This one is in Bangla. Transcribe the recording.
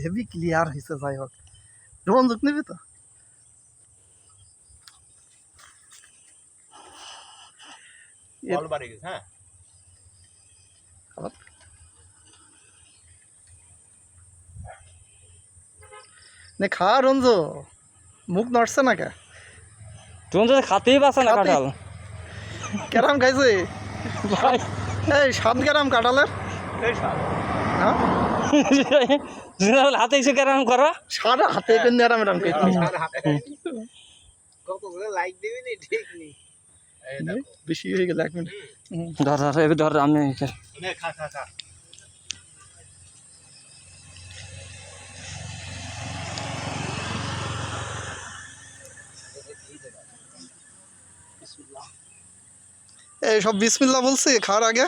হেভি ক্লিয়ার হয়েছে। যাই হোক, রঞ্জক নেবে তো? হ্যাঁ, নে খা রঞ্জ, মুখ নড়ছে না কে? তুমি তো খাতেই পারছো না কাঁঠাল। কেরাম খাইছে ভাই এই 7 গ্রাম কাঁঠালের? হ্যাঁ, হাতে এসে কেরাম করো। সারা হাতে কিন্তু এরাম এরাম লাইক দিবি নি, ঠিক নি। বেশি হয়ে গেল 1 মিনিট। ধর ধর এবার ধর আমি খা খা খা। এই সব বিসমিল্লাহ বলছি খাওয়ার আগে।